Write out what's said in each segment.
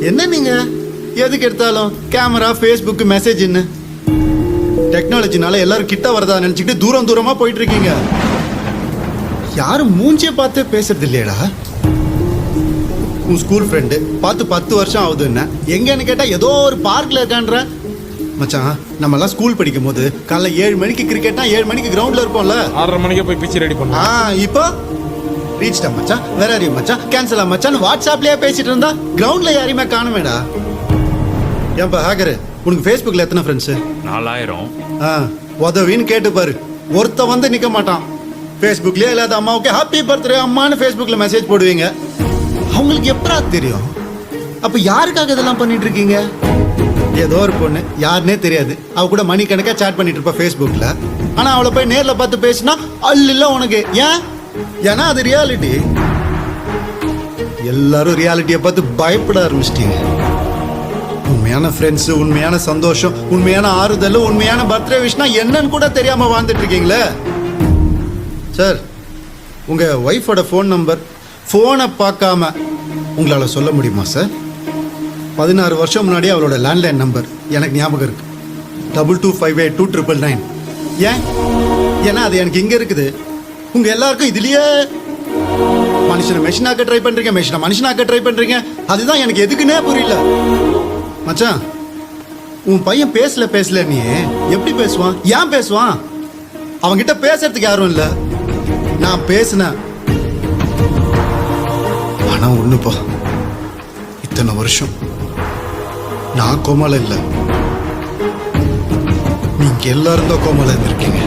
என்ன நீங்க எதுக்கு எடுத்தாலும் கேமரா ஃபேஸ்புக் மெசேஜ்னு டெக்னாலஜினால எல்லாரும் கிட்ட வரதா நினைச்சுக்கிட்டு தூரம் தூரமா போயிட்டு இருக்கீங்க. யாரும் மூஞ்சிய பார்த்து பேசுறது இல்லையடா. உன் ஸ்கூல் ஃப்ரெண்டு பார்த்து 10 வருஷம் ஆகுதுன்னா எங்கன்னு கேட்டா ஏதோ ஒரு பார்க்ல இருக்கான்ற. மச்சான், நம்ம எல்லாம் ஸ்கூல் படிக்கும் போது காலைல 7 மணிக்கு கிரிக்கெட்னா 7 மணிக்கு கிரவுண்ட்ல இருப்போம்ல. 6:30 மணிக்கு போய் பிச்சு ரெடி பண்ணோம். இப்போ ரீச்டா மச்சான், வேற யாரையும் மச்சான், கேன்சலா மச்சான் வாட்ஸ்அப்லயே பேசிட்டு இருந்தா கிரவுண்ட்ல யாரையுமே காணுமேடா. ஏன்பா ஹேக்கரு, உனக்கு ஃபேஸ்புக்ல எத்தனை ஃப்ரெண்ட்ஸ்? 4000. உதவின்னு கேட்டு பாரு, ஒருத்த வந்து நிக்க மாட்டான். ஃபேஸ்புக்லயே இல்லாத அம்மாவுக்கு ஹாப்பி பர்த்டே அம்மான்னு ஃபேஸ்புக்ல மெசேஜ் போடுவீங்க. அவங்களுக்கு எப்படா தெரியும்? அப்ப யாருக்காக இதெல்லாம் பண்ணிட்டு இருக்கீங்க? ஏதோ ஒரு பொண்ணு யாருன்னே தெரியாது, அவ கூட மணிக்கணக்கா சாட் பண்ணிட்டு இருப்பா ஃபேஸ்புக்ல. ஆனா அவளை போய் நேர்ல பார்த்து பேசினா அல்ல உனக்கு. ஏன்? ஏன்னா அது ரியாலிட்டி. எல்லாரும் ரியாலிட்டியை பார்த்து பயப்பட ஆரம்பிச்சிட்டீங்க. உண்மையான ஃப்ரெண்ட்ஸ், உண்மையான சந்தோஷம், உண்மையான ஆறுதல், உண்மையான பர்த்டே விஷனா என்னன்னு கூட தெரியாம வாழ்ந்துட்டு இருக்கீங்களே. சார், உங்க ஒய்ஃபோட ஃபோன் நம்பர் ஃபோனை பார்க்காம உங்களால சொல்ல முடியுமா சார்? 16 வருஷம் முன்னாடி அவளோட லேண்ட்லைன் நம்பர் எனக்கு ஞாபகம் இருக்கு. 22582999. ஏன்? ஏன்னா அது எனக்கு இங்க இருக்குது. உங்க எல்லாருக்கும் இதுலயே மனுஷனை மெஷினாக்க ட்ரை பண்றீங்க, மெஷினை மனுஷனாக்க ட்ரை பண்றீங்க. அதுதான் எனக்கு எதுக்குன்னே புரியல. மச்சான், உன் பையன் பேசல நீ எப்படி பேசுவான்? ஏன் பேசுவான்? அவன்கிட்ட பேசுறதுக்கு யாரும் இல்ல. நான் பேசினேன். ஆனா ஒண்ணுப்பா, இத்தனை வருஷம் நான் கோமால இல்ல, நீங்க எல்லாரும் தான் கோமால இருந்திருக்கீங்க.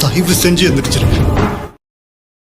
தயவு செஞ்சு எந்திரிச்சிருங்க.